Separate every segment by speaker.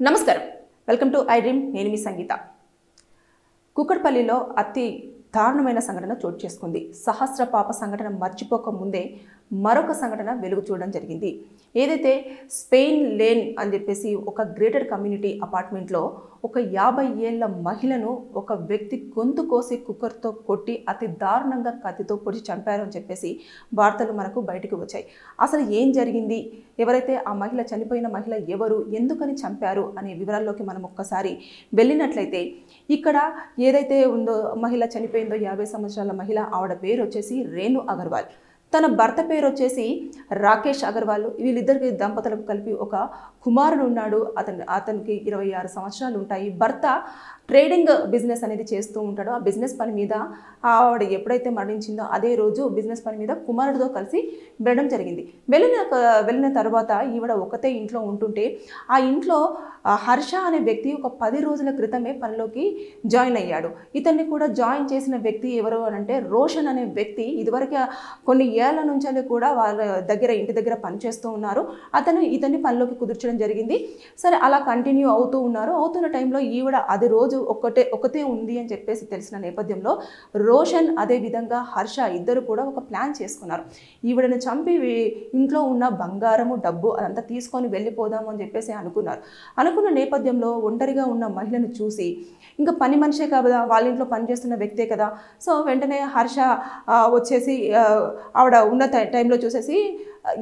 Speaker 1: నమస్కారం welcome to I dream నేను మీ సంగీత కుక్కడపల్లిలో అతి దారుణమైన సంఘటన చోటు చేసుకుంది సహస్ర పాప సంఘటన మర్చిపోక ముందే మరొక సంఘటన వెలుగు చూడడం జరిగింది ఏదైతే స్పెయిన్ లేన్ అని చెప్పేసి ఒక గ్రేటర్ కమ్యూనిటీ అపార్ట్మెంట్లో ఒక 50 ఏళ్ల మహిళను ఒక వ్యక్తి గొంతు కోసి కుక్కర్తో కొట్టి అతి దారుణంగా కత్తితో పొడిచి చంపారు అని చెప్పేసి వార్తలు మనకు బయటకు వచ్చాయి అసలు ఏం జరిగింది ఎవరైతే ఆ మహిళ చనిపోయిన మహిళ ఎవరు ఎందుకని చంపారు అనే వివరాల్లోకి మనం ఒక్కసారి వెళ్ళినట్లయితే ఇక్కడ ఏదైతే ఉందో మహిళ చనిపోయిందో 50 సంవత్సరాల మహిళ ఆవిడ పేరు వచ్చేసి రేణు అగర్వాల్ తన భర్త పేరు వచ్చేసి రాకేష్ అగర్వాల్ వీళ్ళిద్దరికి దంపతులకు కలిపి ఒక కుమారుడు ఉన్నాడు అతనికి 26 సంవత్సరాలు ఉంటాయి భర్త ట్రేడింగ్ బిజినెస్ అనేది చేస్తూ ఉంటాడు ఆ బిజినెస్ పని మీద ఆవిడ ఎప్పుడైతే మరణించిందో అదే రోజు బిజినెస్ పని మీద కుమారుడితో కలిసి వెళ్ళడం జరిగింది వెళ్ళిన తర్వాత ఈవిడ ఒకతే ఇంట్లో ఉంటుంటే ఆ ఇంట్లో హర్ష అనే వ్యక్తి ఒక 10 రోజుల క్రితమే పనిలోకి జాయిన్ అయ్యాడు ఇతన్ని కూడా జాయిన్ చేసిన వ్యక్తి ఎవరు అని అంటే రోషన్ అనే వ్యక్తి ఇదివరకు కొన్ని ఏళ్ల నుంచి కూడా వాళ్ళ దగ్గర ఇంటి దగ్గర పనిచేస్తూ ఉన్నారు ఇతన్ని పనిలోకి కుదుర్చడం జరిగింది సరే అలా కంటిన్యూ అవుతున్న టైంలో ఈవిడ అది రోజు ఒకతే ఉంది అని చెప్పేసి తెలిసిన నేపథ్యంలో రోషన్ అదే విధంగా హర్ష ఇద్దరు కూడా ఒక ప్లాన్ చేసుకున్నారు ఈవిడని చంపి ఇంట్లో ఉన్న బంగారము డబ్బు అదంతా తీసుకొని వెళ్ళిపోదాము అని చెప్పేసి అనుకున్న నేపథ్యంలో ఒంటరిగా ఉన్న మహిళను చూసి ఇంకా పని మనిషే కదా వాళ్ళ ఇంట్లో పనిచేస్తున్న వ్యక్తే కదా సో వెంటనే హర్ష వచ్చేసి ఆవిడ ఉన్న టైంలో చూసేసి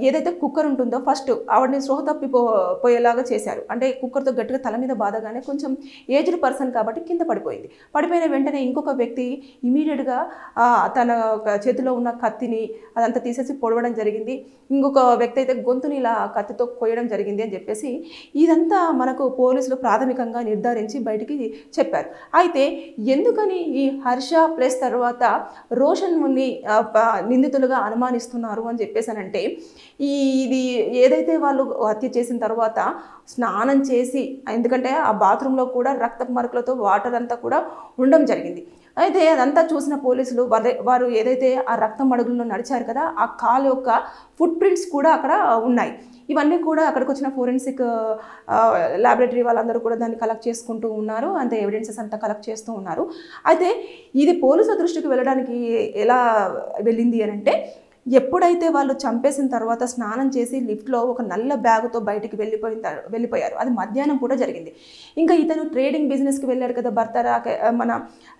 Speaker 1: ఏదైతే కుక్కర్ ఉంటుందో ఫస్ట్ ఆవిడని స్పృహ తప్పిపోయేలాగా చేశారు అంటే కుక్కర్తో గట్టిగా తల మీద బాధగానే కొంచెం ఏజ్డ్ పర్సన్ కాబట్టి కింద పడిపోయిన వెంటనే ఇంకొక వ్యక్తి ఇమీడియట్గా తన చేతిలో ఉన్న కత్తిని అదంతా తీసేసి పొడవడం జరిగింది ఇంకొక వ్యక్తి అయితే గొంతుని ఇలా కత్తితో కొయ్యడం జరిగింది అని చెప్పేసి ఇదంతా మనకు పోలీసులు ప్రాథమికంగా నిర్ధారించి బయటికి చెప్పారు అయితే ఎందుకని ఈ హర్ష ప్లస్ తర్వాత రోషన్ని నిందితులుగా అనుమానిస్తున్నారు అని చెప్పేసానంటే ఇది ఏదైతే వాళ్ళు హత్య చేసిన తర్వాత స్నానం చేసి ఎందుకంటే ఆ బాత్రూంలో కూడా రక్తపు మరకలతో వాటర్ అంతా కూడా ఉండడం జరిగింది అయితే అదంతా చూసిన పోలీసులు వారు ఏదైతే ఆ రక్తం అడుగుల్లో నడిచారు కదా ఆ కాలు యొక్క ఫుట్ ప్రింట్స్ కూడా అక్కడ ఉన్నాయి ఇవన్నీ కూడా అక్కడికి వచ్చిన ఫోరెన్సిక్ ల్యాబొరేటరీ వాళ్ళందరూ కూడా దాన్ని కలెక్ట్ చేసుకుంటూ ఉన్నారు అంతే ఎవిడెన్సెస్ అంతా కలెక్ట్ చేస్తూ ఉన్నారు అయితే ఇది పోలీసుల దృష్టికి వెళ్ళడానికి ఎలా వెళ్ళింది అని అంటే ఎప్పుడైతే వాళ్ళు చంపేసిన తర్వాత స్నానం చేసి లిఫ్ట్లో ఒక నల్ల బ్యాగుతో బయటికి వెళ్ళిపోయారు అది మధ్యాహ్నం కూడా జరిగింది ఇంకా ఇతను ట్రేడింగ్ బిజినెస్కి వెళ్ళాడు కదా భర్త మన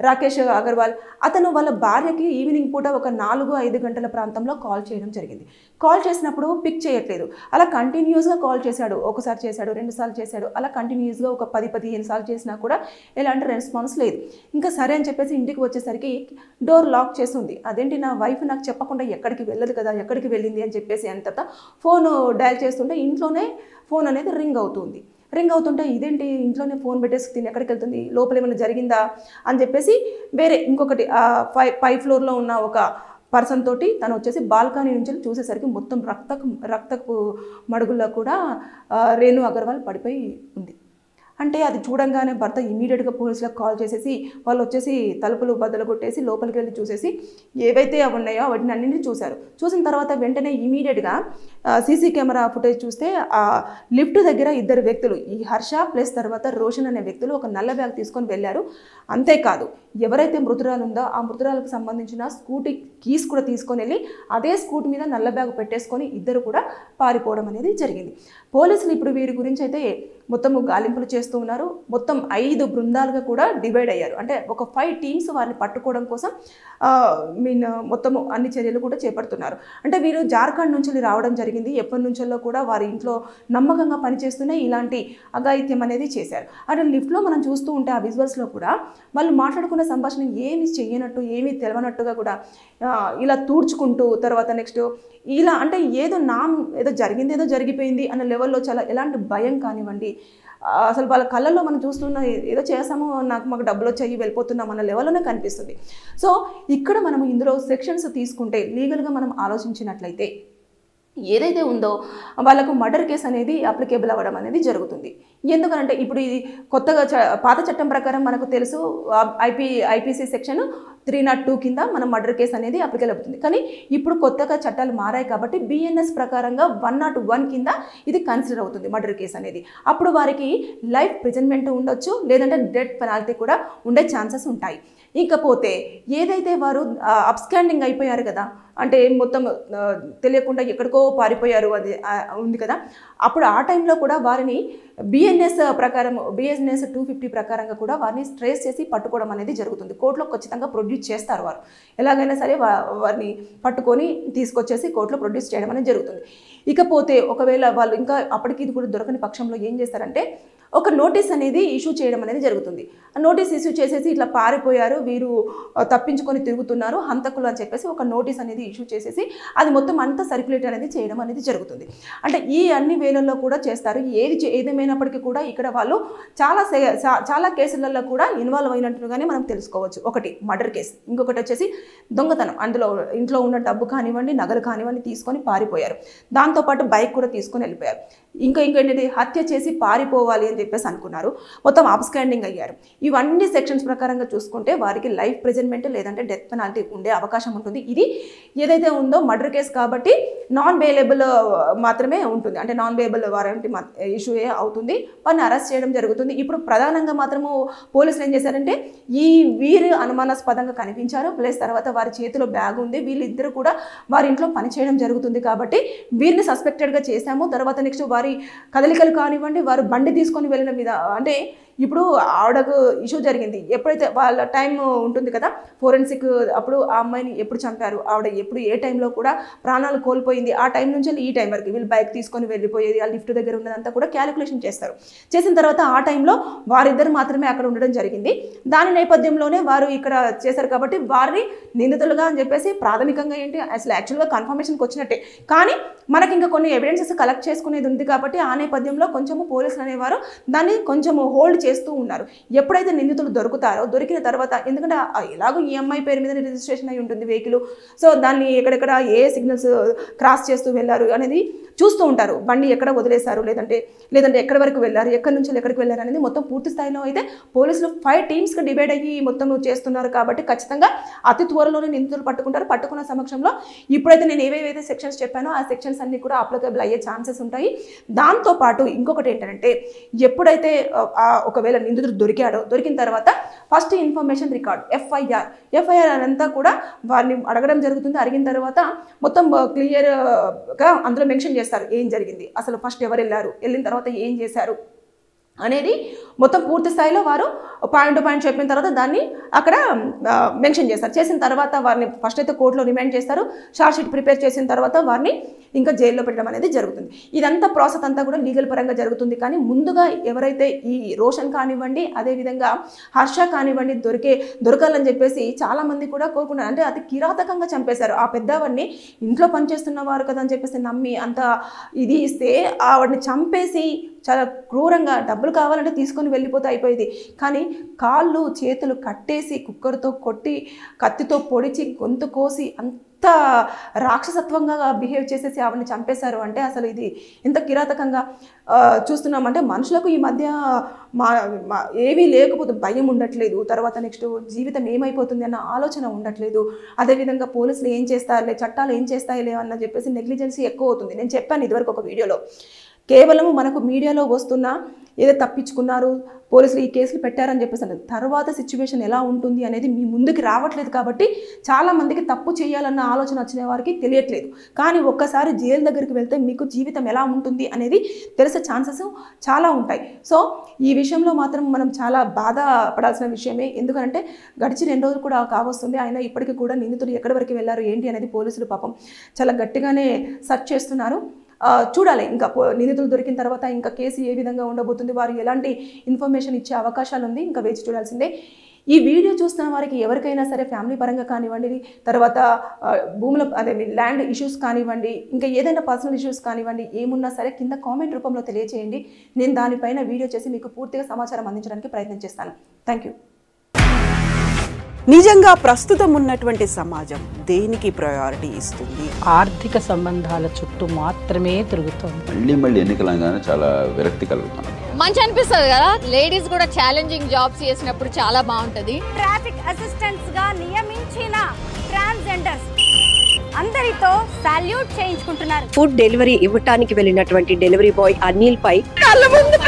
Speaker 1: రాకేష్ అగర్వాల్ అతను వాళ్ళ భార్యకి ఈవినింగ్ పూట ఒక 4-5 గంటల ప్రాంతంలో కాల్ చేయడం జరిగింది కాల్ చేసినప్పుడు పిక్ చేయట్లేదు అలా కంటిన్యూస్గా కాల్ చేశాడు ఒకసారి చేశాడు 2 సార్లు చేశాడు అలా కంటిన్యూస్గా ఒక 10-15 సార్లు చేసినా కూడా ఎలాంటి రెస్పాన్స్ లేదు ఇంకా సరే అని చెప్పేసి ఇంటికి వచ్చేసరికి డోర్ లాక్ చేస్తుంది అదేంటి నా వైఫ్ నాకు చెప్పకుండా ఎక్కడికి వెళ్ళదు కదా ఎక్కడికి వెళ్ళింది అని చెప్పేసి అంత ఫోన్ డయల్ చేస్తుంటే ఇంట్లోనే ఫోన్ అనేది రింగ్ అవుతుంటే ఇదేంటి ఇంట్లోనే ఫోన్ పెట్టేసి తిని ఎక్కడికి వెళ్తుంది లోపల ఏమైనా జరిగిందా అని చెప్పేసి వేరే ఇంకొకటి 5th ఫ్లోర్లో ఉన్న ఒక పర్సన్ తోటి తను వచ్చేసి బాల్కనీ నుంచి చూసేసరికి మొత్తం రక్తపు మడుగుల్లో కూడా రేణు అగర్వాల్ పడిపోయి ఉంది అంటే అది చూడంగానే భర్త ఇమీడియట్గా పోలీసులకు కాల్ చేసేసి వాళ్ళు వచ్చేసి తలుపులు బద్దలు కొట్టేసి లోపలికి వెళ్ళి చూసేసి ఏవైతే అవి ఉన్నాయో వాటిని అన్నింటినీ చూసిన తర్వాత వెంటనే ఇమీడియట్గా సీసీ కెమెరా ఫుటేజ్ చూస్తే ఆ లిఫ్ట్ దగ్గర 2 వ్యక్తులు ఈ హర్ష ప్లస్ తర్వాత రోషన్ అనే వ్యక్తులు ఒక నల్ల బ్యాగ్ తీసుకొని వెళ్ళారు అంతేకాదు ఎవరైతే మృతురాలు ఉందో ఆ మృతురాలకు సంబంధించిన స్కూటీ కీస్ కూడా తీసుకొని వెళ్ళి అదే స్కూటీ మీద నల్ల బ్యాగ్ పెట్టేసుకొని ఇద్దరు కూడా పారిపోవడం అనేది జరిగింది పోలీసులు ఇప్పుడు వీరి గురించి అయితే మొత్తం గాలింపులు చేస్తూ ఉన్నారు మొత్తం 5 బృందాలుగా కూడా డివైడ్ అయ్యారు అంటే ఒక 5 టీమ్స్ వారిని పట్టుకోవడం కోసం మొత్తం అన్ని చర్యలు కూడా చేపడుతున్నారు అంటే వీరు జార్ఖండ్ నుంచి రావడం జరిగింది ఎప్పటి నుంచో కూడా వారి ఇంట్లో నమ్మకంగా పనిచేస్తూనే ఇలాంటి అఘాయిత్యం అనేది చేశారు అంటే లిఫ్ట్లో మనం చూస్తూ ఉంటే ఆ విజువల్స్లో కూడా వాళ్ళు మాట్లాడుకున్న సంభాషణ ఏమి చేయనట్టు ఏమీ తెలవనట్టుగా కూడా ఇలా తూడ్చుకుంటూ తర్వాత నెక్స్ట్ ఇలా అంటే ఏదో జరిగిపోయింది అన్న లెవెల్లో చాలా ఎలాంటి భయం కానివ్వండి అసలు వాళ్ళ కళ్ళల్లో మనం చూస్తున్న ఏదో చేసాము మాకు డబ్బులు వచ్చాయి వెళ్ళిపోతున్నాం అన్న లెవెల్లోనే కనిపిస్తుంది సో ఇక్కడ మనం ఇందులో సెక్షన్స్ తీసుకుంటే లీగల్గా మనం ఆలోచించినట్లయితే ఏదైతే ఉందో వాళ్ళకు మర్డర్ కేసు అనేది అప్లికేబుల్ అవ్వడం అనేది జరుగుతుంది. ఎందుకంటే ఇప్పుడు ఇది కొత్తగా పాత చట్టం ప్రకారం మనకు తెలుసు ఐపీసీ సెక్షన్ 302 కింద మనం మర్డర్ కేసు అనేది అప్లికేబుల్ అవుతుంది. కానీ ఇప్పుడు కొత్తగా చట్టాలు మారాయి కాబట్టి బిఎన్ఎస్ ప్రకారంగా 101 కింద ఇది కన్సిడర్ అవుతుంది మర్డర్ కేసు అనేది. అప్పుడు వారికి లైఫ్ ప్రిజన్మెంట్ ఉండొచ్చు, లేదంటే డెత్ పెనాల్టీ కూడా ఉండే ఛాన్సెస్ ఉంటాయి. ఇకపోతే ఏదైతే వారు అబ్స్కాండింగ్ అయిపోయారు కదా, అంటే మొత్తం తెలియకుండా ఎక్కడికో పారిపోయారు అది ఉంది కదా, అప్పుడు ఆ టైంలో కూడా వారిని బిఎన్ఎస్ ప్రకారం బిఎన్ఎస్ 250 ప్రకారంగా కూడా వారిని ట్రేస్ చేసి పట్టుకోవడం అనేది జరుగుతుంది. కోర్టులో ఖచ్చితంగా ప్రొడ్యూస్ చేస్తారు. వారు ఎలాగైనా సరే వారిని పట్టుకొని తీసుకొచ్చేసి కోర్టులో ప్రొడ్యూస్ చేయడం అనేది జరుగుతుంది. ఇకపోతే ఒకవేళ వాళ్ళు ఇంకా అప్పటికి ఇది కూడా దొరకని పక్షంలో ఏం చేస్తారంటే ఒక నోటీస్ అనేది ఇష్యూ చేయడం అనేది జరుగుతుంది. ఆ నోటీస్ ఇష్యూ చేసేసి ఇట్లా పారిపోయారు, వీరు తప్పించుకొని తిరుగుతున్నారు, హంతకులు అని చెప్పేసి ఒక నోటీస్ అనేది ఇష్యూ చేసేసి అది మొత్తం అంతా సర్క్యులేట్ అనేది చేయడం అనేది జరుగుతుంది. అంటే ఈ అన్ని వేళల్లో కూడా చేస్తారు. ఏదేమైనప్పటికీ కూడా ఇక్కడ వాళ్ళు చాలా కేసులలో కూడా ఇన్వాల్వ్ అయినట్టుగానే మనం తెలుసుకోవచ్చు. ఒకటి మర్డర్ కేసు, ఇంకొకటి వచ్చేసి దొంగతనం. అందులో ఇంట్లో ఉన్న డబ్బు కానివ్వండి, నగలు కానివ్వండి తీసుకొని పారిపోయారు. దాంతోపాటు బైక్ కూడా తీసుకొని వెళ్ళిపోయారు. ఇంకేంటిది హత్య చేసి పారిపోవాలి అని చెప్పేసి అనుకున్నారు, మొత్తం అబ్స్కాండింగ్ అయ్యారు. ఇవన్నీ సెక్షన్స్ ప్రకారంగా చూసుకుంటే వారికి లైఫ్ ప్రిజన్మెంట్ లేదంటే డెత్ పెనాల్టీ ఉండే అవకాశం ఉంటుంది. ఇది ఏదైతే ఉందో మర్డర్ కేసు కాబట్టి నాన్ బెయిలబుల్ మాత్రమే ఉంటుంది, అంటే నాన్ బెయిలబుల్ వారెంట్ ఇష్యూ అవుతుంది, వారిని అరెస్ట్ చేయడం జరుగుతుంది. ఇప్పుడు ప్రధానంగా మాత్రము పోలీసులు ఏం చేశారంటే వీరు అనుమానాస్పదంగా కనిపించారు, ప్లస్ తర్వాత వారి చేతిలో బ్యాగ్ ఉంది, వీళ్ళిద్దరూ కూడా వారి ఇంట్లో పనిచేయడం జరుగుతుంది కాబట్టి వీరిని సస్పెక్టెడ్గా చేశాము. తర్వాత నెక్స్ట్ వారి కదలికలు కానివ్వండి, వారు బండి తీసుకొని వెళ్ళిన అంటే ఇప్పుడు ఆవిడకు ఇష్యూ జరిగింది, ఎప్పుడైతే వాళ్ళ టైం ఉంటుంది కదా ఫోరెన్సిక్, అప్పుడు ఆ అమ్మాయిని ఎప్పుడు చంపారు, ఆవిడ ఎప్పుడు ఏ టైంలో కూడా ప్రాణాలు కోల్పోయింది, ఆ టైం నుంచి ఈ టైం వరకు వీళ్ళు బైక్ తీసుకొని వెళ్ళిపోయేది, ఆ లిఫ్ట్ దగ్గర ఉన్నదంతా కూడా క్యాలిక్యులేషన్ చేస్తారు. చేసిన తర్వాత ఆ టైంలో వారిద్దరు మాత్రమే అక్కడ ఉండడం జరిగింది. దాని నేపథ్యంలోనే వారు ఇక్కడ చేశారు కాబట్టి వారిని నిందితులుగా అని చెప్పేసి ప్రాథమికంగా ఏంటి అసలు యాక్చువల్గా కన్ఫర్మేషన్కి వచ్చినట్టే, కానీ మనకి ఇంకా కొన్ని ఎవిడెన్సెస్ కలెక్ట్ చేసుకునేది ఉంది కాబట్టి ఆ నేపథ్యంలో కొంచెము పోలీసులు అనేవారు దాన్ని కొంచెము హోల్డ్ చేస్తూ ఉన్నారు. ఎప్పుడైతే నిందితులు దొరుకుతారో, దొరికిన తర్వాత ఎందుకంటే ఎలాగో ఈఎంఐ పేరు మీద రిజిస్ట్రేషన్ అయి ఉంటుంది వెహికల్, సో దాన్ని ఎక్కడెక్కడ ఏ సిగ్నల్స్ క్రాస్ చేస్తూ వెళ్ళారు అనేది చూస్తూ ఉంటారు. బండి ఎక్కడ వదిలేశారు, లేదంటే ఎక్కడి వరకు వెళ్ళారు, ఎక్కడి నుంచి ఎక్కడికి వెళ్ళారు అనేది మొత్తం పూర్తి స్థాయిలో అయితే పోలీసులు 5 టీమ్స్గా డివైడ్ అయ్యి మొత్తం చేస్తున్నారు కాబట్టి ఖచ్చితంగా అతి త్వరలోనే నిందితులు పట్టుకుంటారు. పట్టుకున్న సమక్షంలో ఇప్పుడైతే నేను ఏవేవైతే సెక్షన్స్ చెప్పానో ఆ సెక్షన్స్ అన్ని కూడా అప్లికబుల్ అయ్యే ఛాన్సెస్ ఉంటాయి. దాంతోపాటు ఇంకొకటి ఏంటంటే ఎప్పుడైతే ఒకవేళ నిందితుడు దొరికిన తర్వాత ఫస్ట్ ఇన్ఫర్మేషన్ రికార్డ్ ఎఫ్ఐఆర్ అంతా కూడా వారిని అడగడం జరుగుతుంది. అడిగిన తర్వాత మొత్తం క్లియర్గా అందులో మెన్షన్ చేస్తారు ఏం జరిగింది, అసలు ఫస్ట్ ఎవరు వెళ్ళారు, వెళ్ళిన తర్వాత ఏం చేశారు అనేది మొత్తం పూర్తి స్థాయిలో వారు పాయింట్ టు పాయింట్ చెప్పిన తర్వాత దాన్ని అక్కడ మెన్షన్ చేస్తారు. చేసిన తర్వాత వారిని ఫస్ట్ అయితే కోర్టులో రిమాండ్ చేస్తారు. షార్ట్ షీట్ ప్రిపేర్ చేసిన తర్వాత వారిని ఇంకా జైల్లో పెట్టడం అనేది జరుగుతుంది. ఇదంతా ప్రాసెస్ అంతా కూడా లీగల్ పరంగా జరుగుతుంది. కానీ ముందుగా ఎవరైతే ఈ రోషన్ కానివ్వండి, అదేవిధంగా హర్ష కానివ్వండి దొరకాలని చెప్పేసి చాలామంది కూడా కోరుకున్నారు. అంటే అతి కిరాతకంగా చంపేశారు. ఆ పెద్దవాడిని ఇంట్లో పనిచేస్తున్న వారు కదా అని చెప్పేసి నమ్మి అంత ఇది ఇస్తే ఆవిడని చంపేసి చాలా క్రూరంగా డబ్బులు కావాలంటే తీసుకొని వెళ్ళిపోతే అయిపోయేది. కానీ కాళ్ళు చేతులు కట్టేసి కుక్కర్తో కొట్టి కత్తితో పొడిచి గొంతు కోసి అంత రాక్షసత్వంగా బిహేవ్ చేసేసి ఆవిడని చంపేశారు. అంటే అసలు ఇది ఎంత కిరాతకంగా చూస్తున్నామంటే మనుషులకు ఈ మధ్య ఏవీ లేకపోతే భయం ఉండట్లేదు, తర్వాత నెక్స్ట్ జీవితం ఏమైపోతుంది అన్న ఆలోచన ఉండట్లేదు. అదేవిధంగా పోలీసులు ఏం చేస్తారులే, చట్టాలు ఏం చేస్తాయిలే అన్న చెప్పేసి నెగ్లిజెన్సీ ఎక్కువ అవుతుంది. నేను చెప్పాను ఇదివరకు ఒక వీడియోలో, కేవలం మనకు మీడియాలో వస్తున్న ఏదో తప్పించుకున్నారు పోలీసులు ఈ కేసులు పెట్టారని చెప్పేసి తర్వాత సిచ్యువేషన్ ఎలా ఉంటుంది అనేది మీ ముందుకు రావట్లేదు. కాబట్టి చాలామందికి తప్పు చేయాలన్న ఆలోచన వచ్చిన వారికి తెలియట్లేదు. కానీ ఒక్కసారి జైలు దగ్గరికి వెళ్తే మీకు జీవితం ఎలా ఉంటుంది అనేది తెలిసే ఛాన్సెస్ చాలా ఉంటాయి. సో ఈ విషయంలో మాత్రం మనం చాలా బాధపడాల్సిన విషయమే. ఎందుకంటే గడిచి 2 రోజులు కూడా కావస్తుంది, అయినా ఇప్పటికీ కూడా నిందితులు ఎక్కడి వరకు వెళ్ళారు ఏంటి అనేది పోలీసులు పాపం చాలా గట్టిగానే సెర్చ్ చేస్తున్నారు. చూడాలి ఇంకా నిందితులు దొరికిన తర్వాత ఇంకా కేసు ఏ విధంగా ఉండబోతుంది, వారు ఎలాంటి ఇన్ఫర్మేషన్ ఇచ్చే అవకాశాలు ఉంది, ఇంకా వేచి చూడాల్సిందే. ఈ వీడియో చూస్తున్న వారికి ఎవరికైనా సరే ఫ్యామిలీ పరంగా కానివ్వండి, తర్వాత భూముల ల్యాండ్ ఇష్యూస్ కానివ్వండి, ఇంకా ఏదైనా పర్సనల్ ఇష్యూస్ కానివ్వండి, ఏమున్నా సరే కింద కామెంట్ రూపంలో తెలియజేయండి. నేను దానిపైన వీడియో చేసి మీకు పూర్తిగా సమాచారం అందించడానికి ప్రయత్నం చేస్తాను. Thank you.
Speaker 2: నిజంగా ప్రస్తుతం ఉన్నటువంటి సమాజం దేనికి ప్రయారిటీ ఇస్తుంది?
Speaker 3: ఆర్థిక సంబంధాల చుట్టూ మాత్రమే తిరుగుతోంది.
Speaker 4: మళ్ళీ ఎన్నికలంగానే చాలా విరక్తి కలుగుతున్నాం.
Speaker 5: మంచి అనిపిస్తుంది కదా, లేడీస్ కూడా ఛాలెంజింగ్ జాబ్స్ చేసినప్పుడు చాలా బాగుంటది.
Speaker 6: ట్రాఫిక్ అసిస్టెంట్స్ గా నియమించిన ట్రాన్స్జెండర్స్ అందరితో సాల్యూట్ చేయించుకుంటున్నారు.
Speaker 7: ఫుడ్ డెలివరీ ఇవ్వటానికి వెళ్ళినటువంటి డెలివరీ బాయ్ అనిల్ పై
Speaker 2: కళ్ళ ముందు